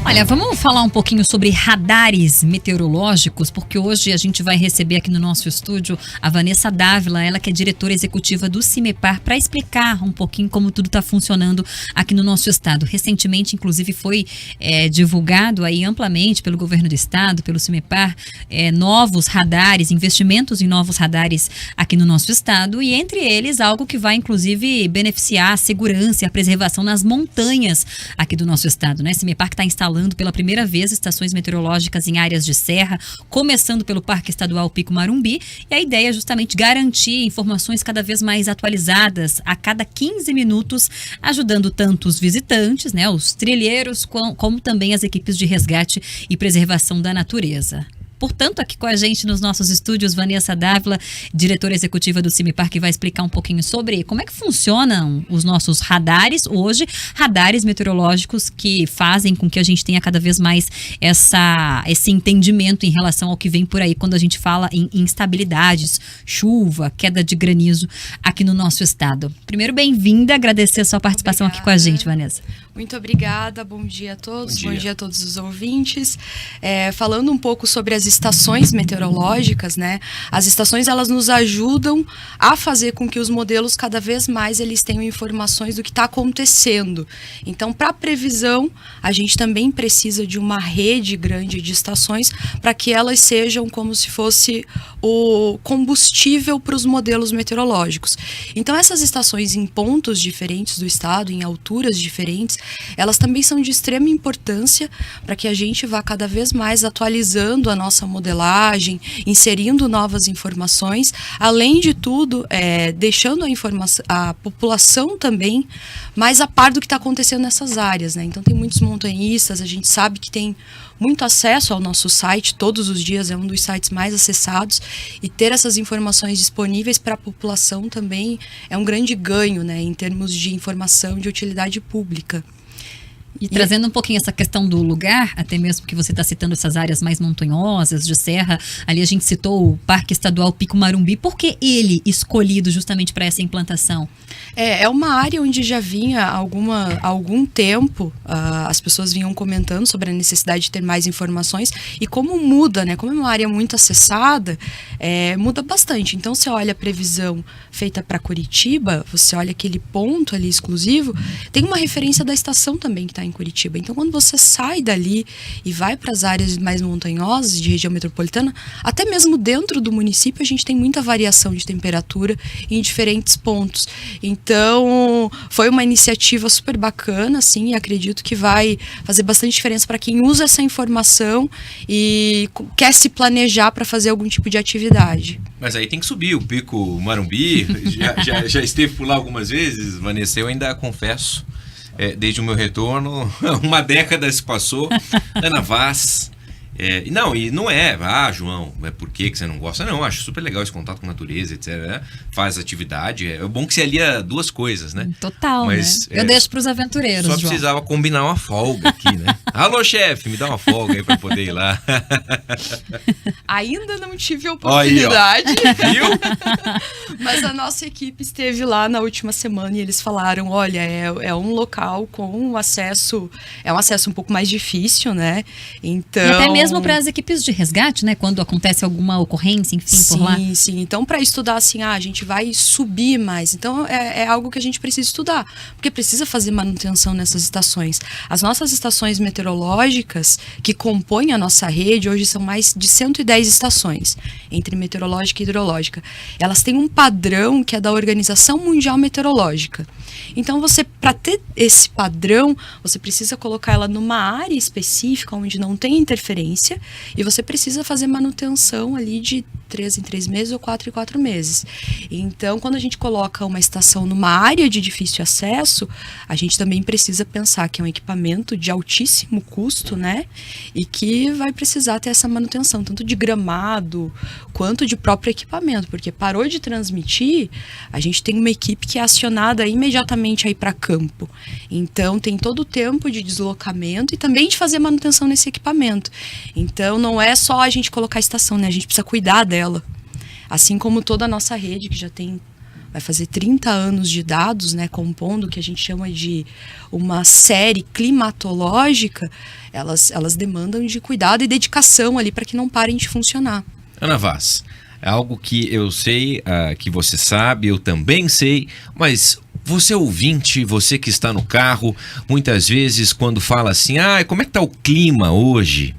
Olha, vamos falar um pouquinho sobre radares meteorológicos, porque hoje a gente vai receber aqui no nosso estúdio a Vanessa Dávila, ela que é diretora executiva do CIMEPAR, para explicar um pouquinho como tudo está funcionando aqui no nosso estado. Recentemente, inclusive, foi divulgado aí amplamente pelo governo do estado, pelo CIMEPAR, novos radares, investimentos em novos radares aqui no nosso estado, e entre eles algo que vai, inclusive, beneficiar a segurança e a preservação nas montanhas aqui do nosso estado, né? CIMEPAR que está instalando pela primeira vez estações meteorológicas em áreas de serra, começando pelo Parque Estadual Pico Marumbi, e a ideia é justamente garantir informações cada vez mais atualizadas a cada 15 minutos, ajudando tanto os visitantes, né, os trilheiros, como também as equipes de resgate e preservação da natureza. Portanto, aqui com a gente nos nossos estúdios, Vanessa Dávila, diretora executiva do CIMEPAR, que vai explicar um pouquinho sobre como é que funcionam os nossos radares hoje, radares meteorológicos que fazem com que a gente tenha cada vez mais esse entendimento em relação ao que vem por aí quando a gente fala em instabilidades, chuva, queda de granizo aqui no nosso estado. Primeiro, bem-vinda, agradecer a sua participação aqui com a gente, Vanessa. Muito obrigada, bom dia a todos, bom dia a todos os ouvintes. Falando um pouco sobre as estações meteorológicas, né? As estações, elas nos ajudam a fazer com que os modelos cada vez mais eles tenham informações do que está acontecendo. Então, para previsão, a gente também precisa de uma rede grande de estações para que elas sejam como se fosse o combustível para os modelos meteorológicos. Então, essas estações em pontos diferentes do estado, em alturas diferentes, elas também são de extrema importância para que a gente vá cada vez mais atualizando a nossa modelagem, inserindo novas informações, além de tudo, deixando a população também mais a par do que está acontecendo nessas áreas, né? Então tem muitos montanhistas, a gente sabe que tem muito acesso ao nosso site, todos os dias é um dos sites mais acessados, e ter essas informações disponíveis para a população também é um grande ganho, né, em termos de informação de utilidade pública. E trazendo um pouquinho essa questão do lugar, até mesmo que você está citando essas áreas mais montanhosas, de serra, ali a gente citou o Parque Estadual Pico Marumbi, por que ele escolhido justamente para essa implantação? É uma área onde já vinha há algum tempo, as pessoas vinham comentando sobre a necessidade de ter mais informações, e como muda, né? Como é uma área muito acessada, muda bastante. Então, você olha a previsão feita para Curitiba, você olha aquele ponto ali exclusivo, tem uma referência da estação também que está em Curitiba. Então, quando você sai dali e vai para as áreas mais montanhosas de região metropolitana, até mesmo dentro do município, a gente tem muita variação de temperatura em diferentes pontos. Então, foi uma iniciativa super bacana, assim, e acredito que vai fazer bastante diferença para quem usa essa informação e quer se planejar para fazer algum tipo de atividade. Mas aí tem que subir o Pico Marumbi, já esteve por lá algumas vezes, Vanessa, eu ainda confesso, desde o meu retorno, uma década se passou, Ana Vaz. E não é, João, por que você não gosta? Não, acho super legal esse contato com a natureza, etc. Né? Faz atividade, é bom que você alia duas coisas, né? Total, mas, né? Eu deixo para os aventureiros, só João. Precisava combinar uma folga aqui, né? Alô, chefe, me dá uma folga aí para poder ir lá. Ainda não tive a oportunidade, aí, viu? Mas a nossa equipe esteve lá na última semana e eles falaram, olha, é um local com acesso, é um acesso um pouco mais difícil, né? Então... E até mesmo para as equipes de resgate, né? Quando acontece alguma ocorrência, enfim, por lá. Sim. Então, para estudar assim, a gente vai subir mais. Então, é algo que a gente precisa estudar, porque precisa fazer manutenção nessas estações. As nossas estações meteorológicas que compõem a nossa rede, hoje são mais de 110 estações, entre meteorológica e hidrológica. Elas têm um padrão que é da Organização Mundial Meteorológica. Então, para ter esse padrão, você precisa colocar ela numa área específica, onde não tem interferência, e você precisa fazer manutenção ali de 3 em 3 meses ou 4 em 4 meses. Então, quando a gente coloca uma estação numa área de difícil acesso, a gente também precisa pensar que é um equipamento de altíssimo custo, né? E que vai precisar ter essa manutenção, tanto de gramado quanto de próprio equipamento, porque parou de transmitir, a gente tem uma equipe que é acionada imediatamente aí para campo. Então, tem todo o tempo de deslocamento e também de fazer manutenção nesse equipamento. Então, não é só a gente colocar a estação, né? A gente precisa cuidar dela. Assim como toda a nossa rede, que já tem vai fazer 30 anos de dados, né, compondo o que a gente chama de uma série climatológica, elas demandam de cuidado e dedicação ali para que não parem de funcionar. Ana Vaz, é algo que eu sei, que você sabe, eu também sei, mas você ouvinte, você que está no carro, muitas vezes quando fala assim, como é que está o clima hoje?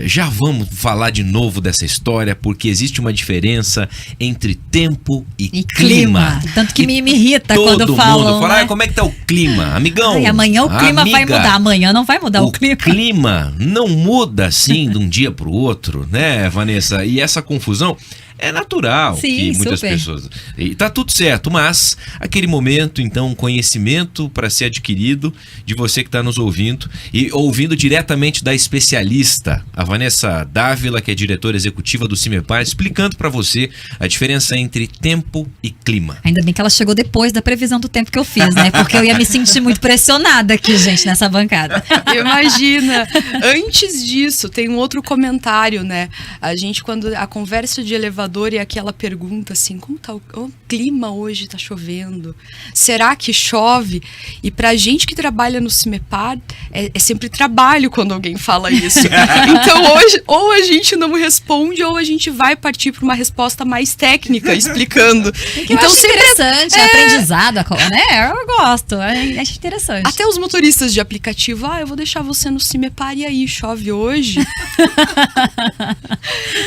Já vamos falar de novo dessa história, porque existe uma diferença entre tempo e clima. Tanto que me irrita quando falam. Todo mundo fala, como é que tá o clima? Amigão, amanhã o clima vai mudar. Amanhã não vai mudar o clima. O clima não muda assim de um dia para o outro, né, Vanessa? E essa confusão é natural. Sim, que muitas super. pessoas... E tá tudo certo, mas aquele momento, então, conhecimento para ser adquirido de você que está nos ouvindo e ouvindo diretamente da especialista, a Vanessa Dávila, que é diretora executiva do CIMEPAR, explicando para você a diferença entre tempo e clima. Ainda bem que ela chegou depois da previsão do tempo que eu fiz, né? Porque eu ia me sentir muito pressionada aqui, gente, nessa bancada. Imagina. Antes disso, tem um outro comentário, né? A gente, quando a conversa de elevador e aquela pergunta assim, como tá o clima hoje? Tá chovendo? Será que chove? E pra gente que trabalha no CIMEPAR, é sempre trabalho quando alguém fala isso. Então hoje, ou a gente não responde, ou a gente vai partir para uma resposta mais técnica, explicando. Que então, eu acho interessante, aprendizado, né? Eu gosto, acho interessante. Até os motoristas de aplicativo, eu vou deixar você no CIMEPAR, e aí, chove hoje?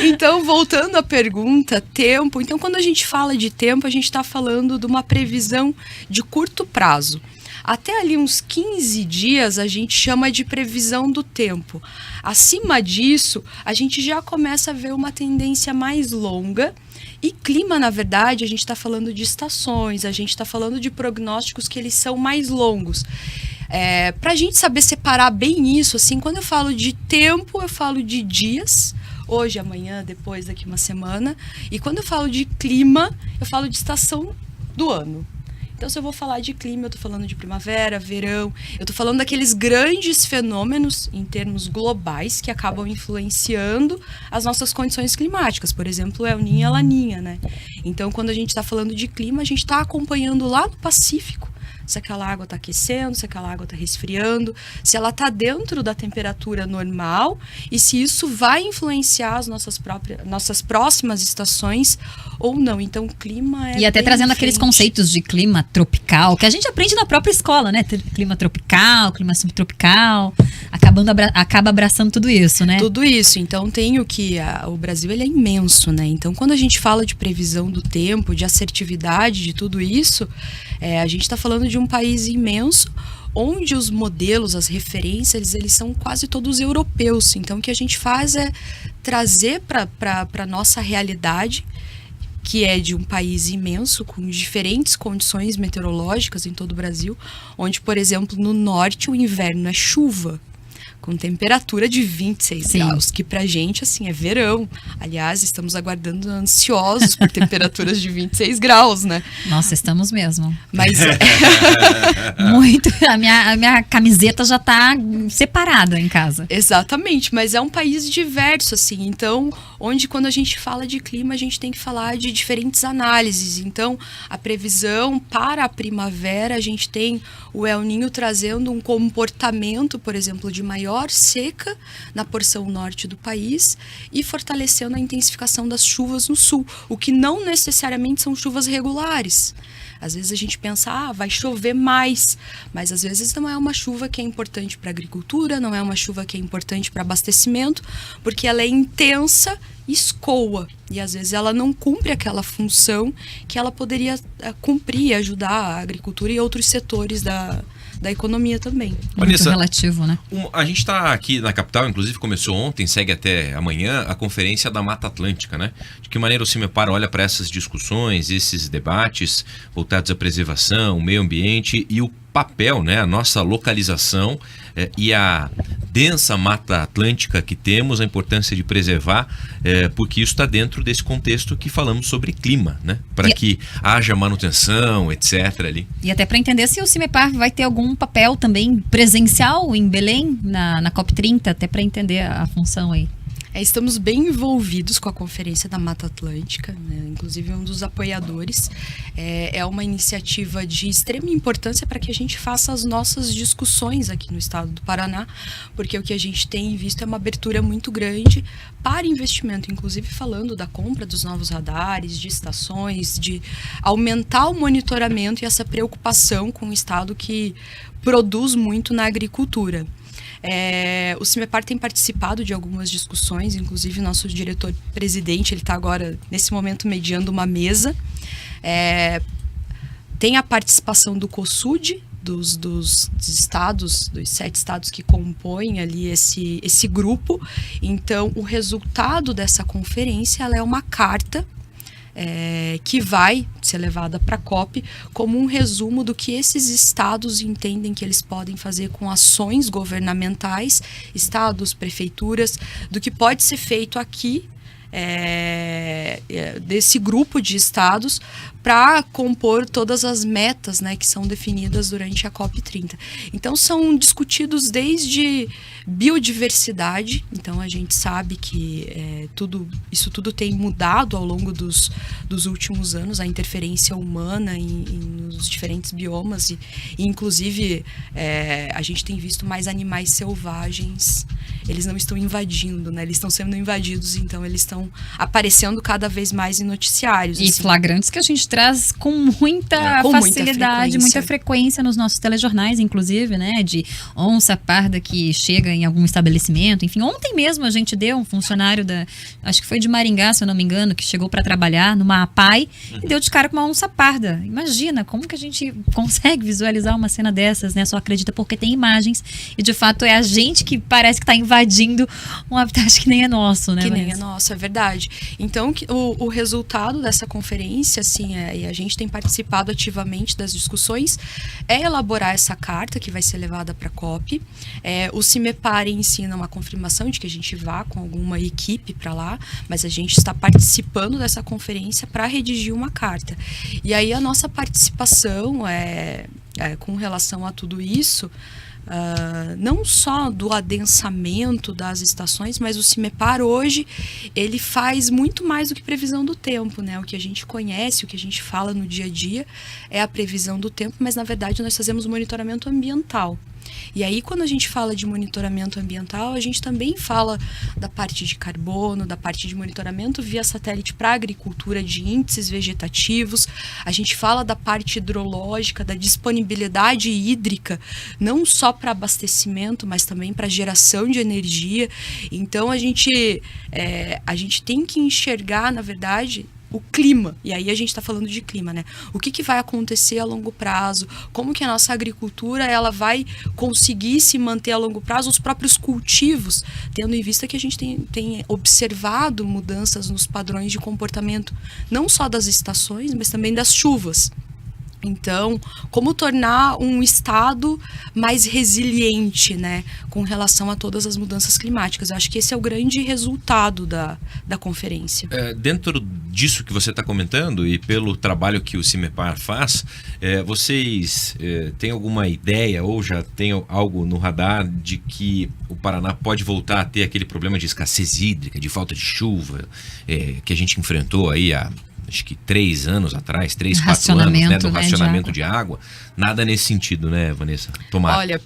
Então, voltando à pergunta, tempo. Então, quando a gente fala de tempo, a gente está falando de uma previsão de curto prazo. Até ali uns 15 dias a gente chama de previsão do tempo. Acima disso, a gente já começa a ver uma tendência mais longa. E clima, na verdade, a gente está falando de estações, a gente está falando de prognósticos que eles são mais longos. Para a gente saber separar bem isso, assim, quando eu falo de tempo, eu falo de dias. Hoje, amanhã, depois, daqui uma semana. E quando eu falo de clima, eu falo de estação do ano. Então, se eu vou falar de clima, eu estou falando de primavera, verão. Eu estou falando daqueles grandes fenômenos em termos globais que acabam influenciando as nossas condições climáticas. Por exemplo, El Niño e a Laninha, né? Então, quando a gente está falando de clima, a gente está acompanhando lá no Pacífico se aquela água está aquecendo, se aquela água está resfriando, se ela está dentro da temperatura normal e se isso vai influenciar as nossas próximas estações ou não. Então, o clima é E até trazendo aqueles conceitos de clima tropical, que a gente aprende na própria escola, né? Clima tropical, clima subtropical, acaba abraçando tudo isso, né? Tudo isso. Então, tem o Brasil, ele é imenso, né? Então, quando a gente fala de previsão do tempo, de assertividade, de tudo isso, a gente está falando de um país imenso, onde os modelos, as referências, eles são quase todos europeus. Então, o que a gente faz é trazer para a nossa realidade, que é de um país imenso, com diferentes condições meteorológicas em todo o Brasil, onde, por exemplo, no norte o inverno é chuva, com temperatura de 26 graus, que pra gente, assim, é verão. Aliás, estamos aguardando ansiosos por temperaturas de 26 graus, né? Nossa, estamos mesmo. Mas muito. A minha camiseta já tá separada em casa. Exatamente, mas é um país diverso, assim. Então, onde quando a gente fala de clima, a gente tem que falar de diferentes análises. Então, a previsão para a primavera, a gente tem o El Niño trazendo um comportamento, por exemplo, de maior seca na porção norte do país e fortalecendo a intensificação das chuvas no sul, o que não necessariamente são chuvas regulares. Às vezes a gente pensa, vai chover mais, mas às vezes não é uma chuva que é importante para a agricultura, não é uma chuva que é importante para abastecimento, porque ela é intensa e escoa, e às vezes ela não cumpre aquela função que ela poderia cumprir e ajudar a agricultura e outros setores da economia também. Muito relativo, né? A gente está aqui na capital, inclusive começou ontem, segue até amanhã, a conferência da Mata Atlântica, né? De que maneira o CIMEPAR olha para essas discussões, esses debates voltados à preservação, meio ambiente e o papel, né? A nossa localização e a densa Mata Atlântica que temos, a importância de preservar, porque isso está dentro desse contexto que falamos sobre clima, né? Para que haja manutenção, etc. ali. E até para entender se o CIMEPAR vai ter algum papel também presencial em Belém, na COP30, até para entender a função aí. Estamos bem envolvidos com a Conferência da Mata Atlântica, né? Inclusive um dos apoiadores. É uma iniciativa de extrema importância para que a gente faça as nossas discussões aqui no estado do Paraná, porque o que a gente tem visto é uma abertura muito grande para investimento, inclusive falando da compra dos novos radares, de estações, de aumentar o monitoramento e essa preocupação com o estado que produz muito na agricultura. O CIMEPAR tem participado de algumas discussões, inclusive nosso diretor-presidente, ele está agora, nesse momento, mediando uma mesa. Tem a participação do COSUD, dos estados, dos 7 estados que compõem ali esse grupo. Então, o resultado dessa conferência, ela é uma carta que vai ser levada para a COP como um resumo do que esses estados entendem que eles podem fazer com ações governamentais, estados, prefeituras, do que pode ser feito aqui desse grupo de estados para compor todas as metas, né, que são definidas durante a COP30. Então, são discutidos desde biodiversidade. Então, a gente sabe que isso tudo tem mudado ao longo dos últimos anos, a interferência humana nos diferentes biomas e inclusive, a gente tem visto mais animais selvagens. Eles não estão invadindo, né? Eles estão sendo invadidos, então eles estão aparecendo cada vez mais em noticiários. E assim, flagrantes que a gente traz com muita facilidade, muita frequência nos nossos telejornais, inclusive, né? De onça parda que chega em algum estabelecimento. Enfim, ontem mesmo a gente deu um funcionário acho que foi de Maringá, se eu não me engano, que chegou para trabalhar numa APAI e deu de cara com uma onça parda. Imagina, como que a gente consegue visualizar uma cena dessas, né? Só acredita porque tem imagens e, de fato, é a gente que parece que está invadindo um habitat que nem é nosso, né? Que nem é nosso, é verdade. Então, o resultado dessa conferência, assim, e a gente tem participado ativamente das discussões, é elaborar essa carta que vai ser levada para a COP. O CIMEPAR ensina uma confirmação de que a gente vá com alguma equipe para lá, mas a gente está participando dessa conferência para redigir uma carta. E aí a nossa participação com relação a tudo isso, não só do adensamento das estações, mas o CIMEPAR hoje, ele faz muito mais do que previsão do tempo, né? O que a gente conhece, o que a gente fala no dia a dia é a previsão do tempo, mas na verdade nós fazemos monitoramento ambiental. E aí, quando a gente fala de monitoramento ambiental, a gente também fala da parte de carbono, da parte de monitoramento via satélite para agricultura de índices vegetativos. A gente fala da parte hidrológica, da disponibilidade hídrica, não só para abastecimento, mas também para geração de energia. Então, a gente tem que enxergar, na verdade, o clima, e aí a gente está falando de clima, né? O que vai acontecer a longo prazo, como que a nossa agricultura ela vai conseguir se manter a longo prazo, os próprios cultivos, tendo em vista que a gente tem observado mudanças nos padrões de comportamento, não só das estações, mas também das chuvas. Então, como tornar um estado mais resiliente, né, com relação a todas as mudanças climáticas? Eu acho que esse é o grande resultado da conferência. Dentro disso que você está comentando e pelo trabalho que o CIMEPAR faz, vocês têm alguma ideia ou já tem algo no radar de que o Paraná pode voltar a ter aquele problema de escassez hídrica, de falta de chuva, que a gente enfrentou aí acho que 3 anos atrás, 3, 4 anos, né, do racionamento de água. Nada nesse sentido, né, Vanessa? Tomara. Olha,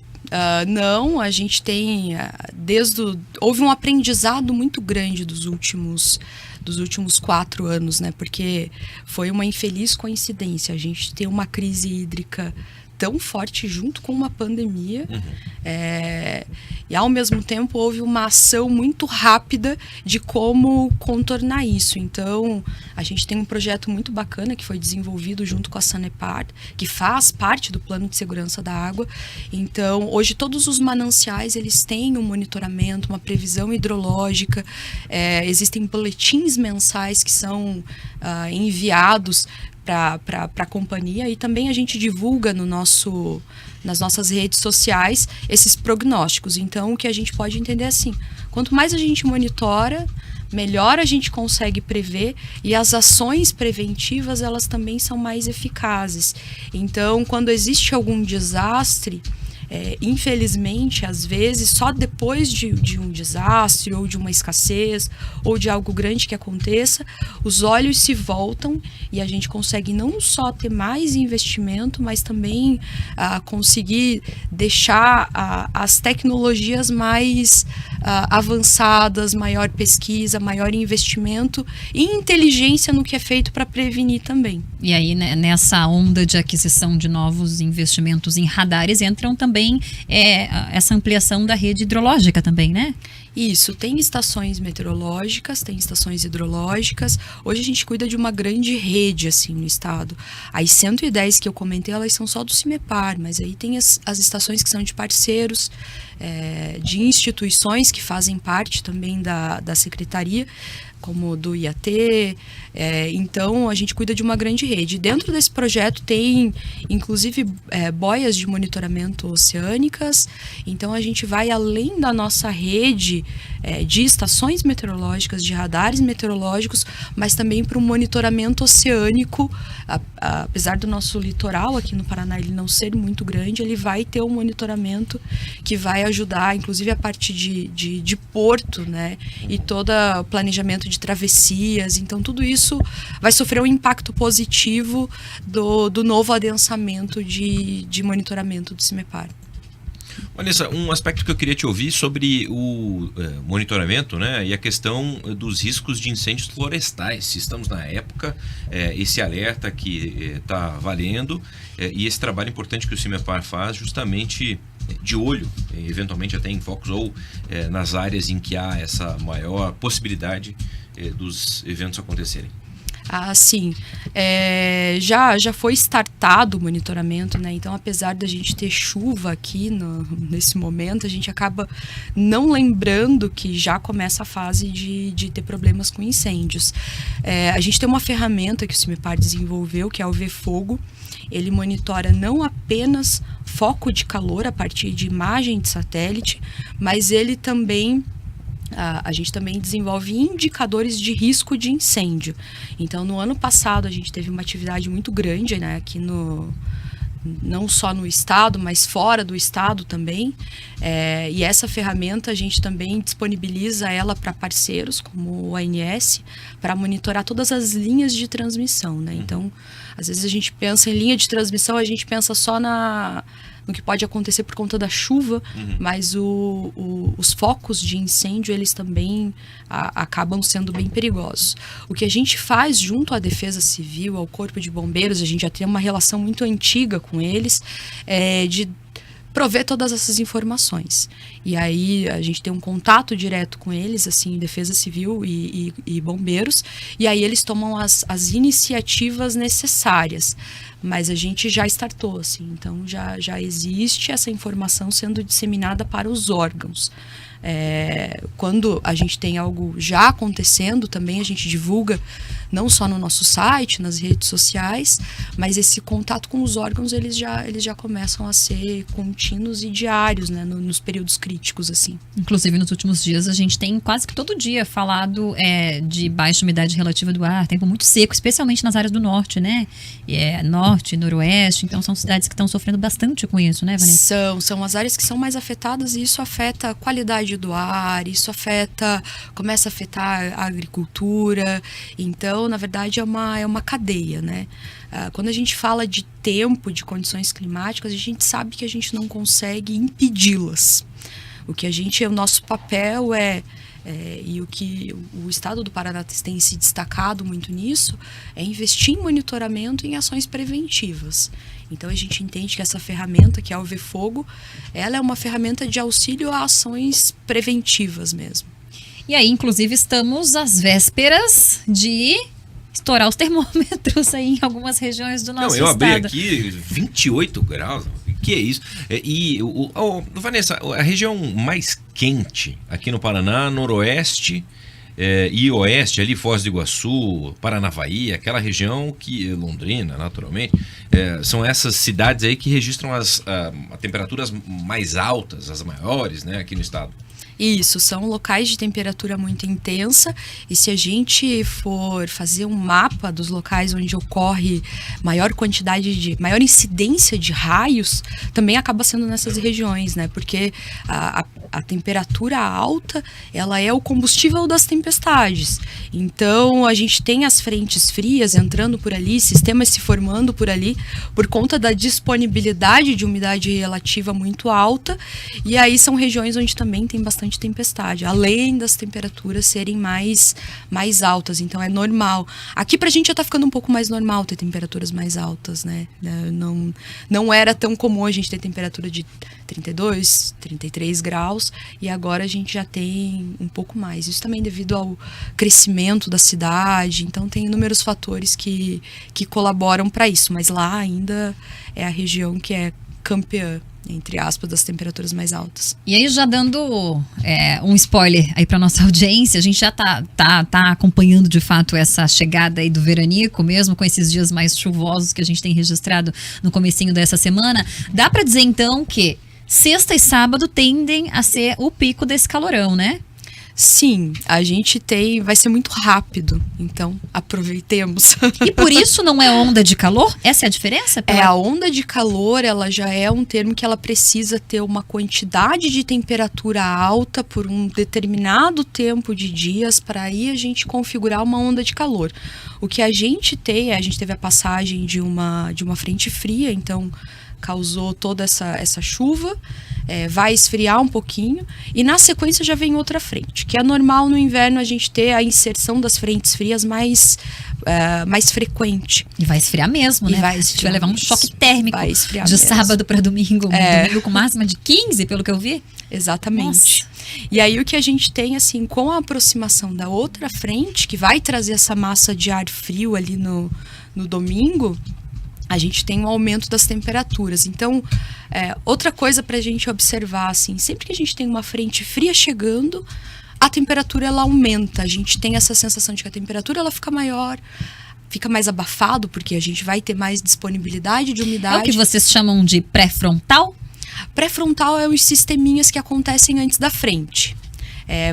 não, a gente tem, houve um aprendizado muito grande dos últimos 4 anos, né, porque foi uma infeliz coincidência a gente ter uma crise hídrica tão forte junto com uma pandemia, e ao mesmo tempo houve uma ação muito rápida de como contornar isso. Então, a gente tem um projeto muito bacana que foi desenvolvido junto com a Sanepar, que faz parte do Plano de Segurança da Água. Então, hoje todos os mananciais eles têm um monitoramento, uma previsão hidrológica, existem boletins mensais que são enviados para a companhia, e também a gente divulga nas nossas redes sociais esses prognósticos. Então, o que a gente pode entender é assim, quanto mais a gente monitora, melhor a gente consegue prever, e as ações preventivas, elas também são mais eficazes. Então, quando existe algum desastre, infelizmente, às vezes, só depois de um desastre ou de uma escassez ou de algo grande que aconteça, os olhos se voltam e a gente consegue não só ter mais investimento, mas também conseguir deixar as tecnologias mais avançadas, maior pesquisa, maior investimento e inteligência no que é feito para prevenir também. E aí, né, nessa onda de aquisição de novos investimentos em radares, entram também essa ampliação da rede hidrológica também, né? Isso, tem estações meteorológicas, tem estações hidrológicas. Hoje a gente cuida de uma grande rede, assim, no estado. As 110 que eu comentei, elas são só do CIMEPAR, mas aí tem as estações que são de parceiros, de instituições que fazem parte também da secretaria, como do IAT. Então, a gente cuida de uma grande rede. Dentro desse projeto tem, inclusive, boias de monitoramento oceânicas. Então, a gente vai além da nossa rede de estações meteorológicas, de radares meteorológicos, mas também para o monitoramento oceânico. Apesar do nosso litoral aqui no Paraná ele não ser muito grande, ele vai ter um monitoramento que vai ajudar, inclusive, a parte de porto, né? E todo o planejamento de travessias. Então, tudo isso vai sofrer um impacto positivo do novo adensamento de monitoramento do CIMEPAR. Vanessa, um aspecto que eu queria te ouvir sobre o monitoramento, né, e a questão dos riscos de incêndios florestais. Se estamos na época, esse alerta que está valendo e esse trabalho importante que o CIMEPAR faz justamente de olho, eventualmente até em focos ou nas áreas em que há essa maior possibilidade dos eventos acontecerem. Sim. Já foi startado o monitoramento, né? Então, apesar da gente ter chuva aqui nesse momento, a gente acaba não lembrando que já começa a fase de ter problemas com incêndios. A gente tem uma ferramenta que o CIMEPAR desenvolveu, que é o VFogo. Ele monitora não apenas foco de calor a partir de imagem de satélite, mas ele também... A gente também desenvolve indicadores de risco de incêndio. Então, no ano passado, a gente teve uma atividade muito grande, né, aqui não só no estado, mas fora do estado também. E essa ferramenta a gente também disponibiliza ela para parceiros, como o ANS, para monitorar todas as linhas de transmissão, né? Então, às vezes a gente pensa em linha de transmissão, a gente pensa só no que pode acontecer por conta da chuva, mas os focos de incêndio, eles também acabam sendo bem perigosos. O que a gente faz junto à Defesa Civil, ao Corpo de Bombeiros, a gente já tem uma relação muito antiga com eles, de prover todas essas informações. E aí a gente tem um contato direto com eles, assim, Defesa Civil e Bombeiros, e aí eles tomam as iniciativas necessárias. Mas a gente já startou, assim, então já existe essa informação sendo disseminada para os órgãos. Quando a gente tem algo já acontecendo, também a gente divulga não só no nosso site, nas redes sociais, mas esse contato com os órgãos, eles já começam a ser contínuos e diários, né, nos períodos críticos, assim. Inclusive, nos últimos dias, a gente tem quase que todo dia falado de baixa umidade relativa do ar, tempo muito seco, especialmente nas áreas do norte, né? Norte, noroeste, então são cidades que estão sofrendo bastante com isso, né, Vanessa? São as áreas que são mais afetadas e isso afeta a qualidade do ar, isso começa a afetar a agricultura. Então, na verdade, é uma cadeia, né? Quando a gente fala de tempo, de condições climáticas, a gente sabe que a gente não consegue impedi-las. O nosso papel e o que o estado do Paraná tem se destacado muito nisso, é investir em monitoramento e em ações preventivas. Então, a gente entende que essa ferramenta, que é o VFogo, ela é uma ferramenta de auxílio a ações preventivas mesmo. E aí, inclusive, estamos às vésperas de estourar os termômetros aí em algumas regiões do nosso estado. Eu abri aqui 28 graus, que é isso? Vanessa, a região mais quente aqui no Paraná, noroeste e oeste, ali Foz do Iguaçu, Paranavaí, aquela região que, Londrina, naturalmente, são essas cidades aí que registram as temperaturas mais altas, as maiores, né, aqui no estado. Isso, são locais de temperatura muito intensa, e se a gente for fazer um mapa dos locais onde ocorre maior incidência de raios, também acaba sendo nessas regiões, né? Porque a temperatura alta, ela é o combustível das tempestades. Então, a gente tem as frentes frias entrando por ali, sistemas se formando por ali, por conta da disponibilidade de umidade relativa muito alta, e aí são regiões onde também tem bastante tempestade, além das temperaturas serem mais altas, então é normal. Aqui pra gente já tá ficando um pouco mais normal ter temperaturas mais altas, né? Não era tão comum a gente ter temperatura de 32, 33 graus, e agora a gente já tem um pouco mais. Isso também devido ao crescimento da cidade, então tem inúmeros fatores que colaboram para isso, mas lá ainda é a região que é campeã, entre aspas, das temperaturas mais altas. E aí, já dando um spoiler aí para nossa audiência, a gente já tá acompanhando de fato essa chegada aí do veranico, mesmo com esses dias mais chuvosos que a gente tem registrado no comecinho dessa semana. Dá para dizer então que sexta e sábado tendem a ser o pico desse calorão, né? Sim, vai ser muito rápido, então aproveitemos. E por isso não é onda de calor? Essa é a diferença? A onda de calor, ela já é um termo que ela precisa ter uma quantidade de temperatura alta por um determinado tempo de dias para aí a gente configurar uma onda de calor. O que a gente teve a passagem de uma frente fria, então causou toda essa chuva, vai esfriar um pouquinho, e na sequência já vem outra frente, que é normal no inverno a gente ter a inserção das frentes frias mais frequente. E vai esfriar mesmo, né? A gente vai levar um choque térmico de sábado para domingo, domingo com máxima de 15, pelo que eu vi. Exatamente. Nossa. E aí o que a gente tem, assim, com a aproximação da outra frente, que vai trazer essa massa de ar frio ali no domingo, a gente tem um aumento das temperaturas. Então, outra coisa para a gente observar, assim, sempre que a gente tem uma frente fria chegando, a temperatura ela aumenta. A gente tem essa sensação de que a temperatura ela fica maior, fica mais abafado, porque a gente vai ter mais disponibilidade de umidade. É o que vocês chamam de pré-frontal? Pré-frontal é os sisteminhas que acontecem antes da frente.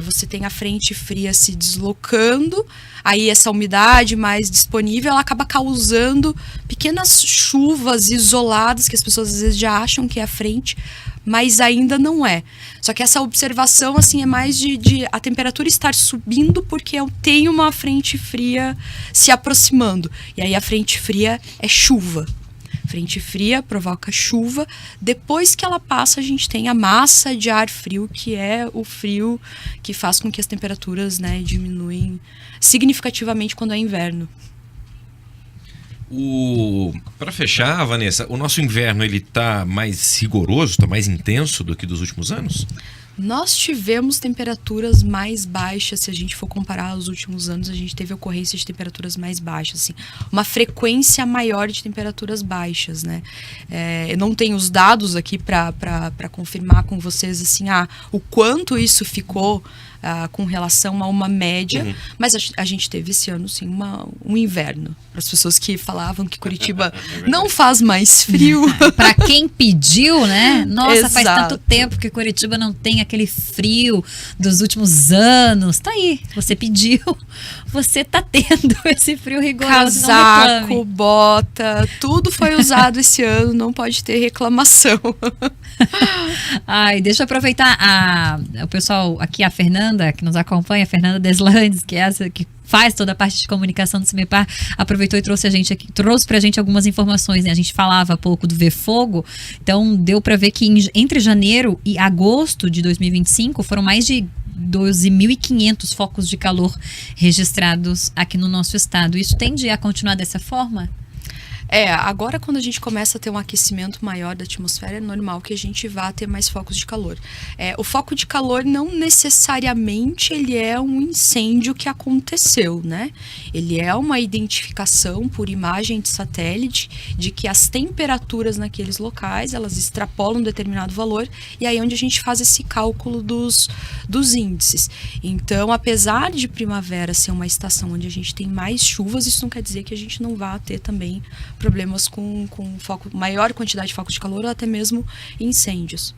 Você tem a frente fria se deslocando, aí essa umidade mais disponível, ela acaba causando pequenas chuvas isoladas, que as pessoas às vezes já acham que é a frente, mas ainda não é. Só que essa observação, assim, é mais de a temperatura estar subindo porque eu tenho uma frente fria se aproximando. E aí a frente fria é chuva. Frente fria provoca chuva. Depois que ela passa, a gente tem a massa de ar frio, que é o frio que faz com que as temperaturas, né, diminuem significativamente quando é inverno. Para fechar, Vanessa, o nosso inverno ele tá mais rigoroso, tá mais intenso do que dos últimos anos? Nós tivemos temperaturas mais baixas, se a gente for comparar aos últimos anos, a gente teve ocorrência de temperaturas mais baixas, assim, uma frequência maior de temperaturas baixas, né? Eu não tenho os dados aqui para confirmar com vocês, assim, o quanto isso ficou com relação a uma média, mas a gente teve esse ano, sim, um inverno. Para as pessoas que falavam que Curitiba não faz mais frio. Para quem pediu, né? Nossa, Exato. Faz tanto tempo que Curitiba não tem aquele frio dos últimos anos. Tá aí, você pediu, você tá tendo esse frio rigoroso. Casaco, bota, tudo foi usado esse ano, não pode ter reclamação. Ai, deixa eu aproveitar o pessoal aqui, a Fernanda, que nos acompanha, a Fernanda Deslandes, que é essa que faz toda a parte de comunicação do CIMEPAR, aproveitou e trouxe pra gente algumas informações, né? A gente falava há pouco do Ver-Fogo, então deu para ver que entre janeiro e agosto de 2025 foram mais de 12.500 focos de calor registrados aqui no nosso estado. Isso tende a continuar dessa forma? Agora quando a gente começa a ter um aquecimento maior da atmosfera, é normal que a gente vá ter mais focos de calor. O foco de calor não necessariamente ele é um incêndio que aconteceu, né? Ele é uma identificação por imagem de satélite de que as temperaturas naqueles locais, elas extrapolam um determinado valor, e aí é onde a gente faz esse cálculo dos índices. Então, apesar de primavera ser uma estação onde a gente tem mais chuvas, isso não quer dizer que a gente não vá ter também problemas com maior quantidade de focos de calor ou até mesmo incêndios.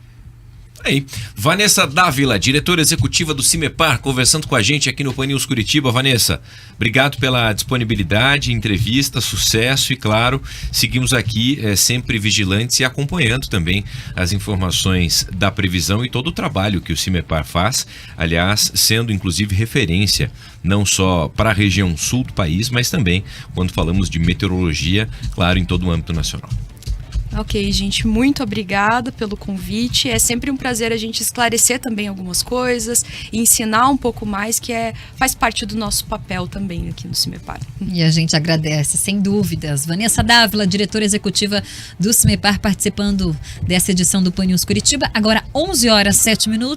Aí, Vanessa Dávila, diretora executiva do CIMEPAR, conversando com a gente aqui no Pan News Curitiba. Vanessa, obrigado pela disponibilidade, entrevista, sucesso e, claro, seguimos aqui sempre vigilantes e acompanhando também as informações da previsão e todo o trabalho que o CIMEPAR faz, aliás, sendo inclusive referência não só para a região sul do país, mas também quando falamos de meteorologia, claro, em todo o âmbito nacional. Ok, gente, muito obrigada pelo convite. É sempre um prazer a gente esclarecer também algumas coisas e ensinar um pouco mais, que faz parte do nosso papel também aqui no CIMEPAR. E a gente agradece, sem dúvidas. Vanessa Dávila, diretora executiva do CIMEPAR, participando dessa edição do Pan News Curitiba. Agora 11h07.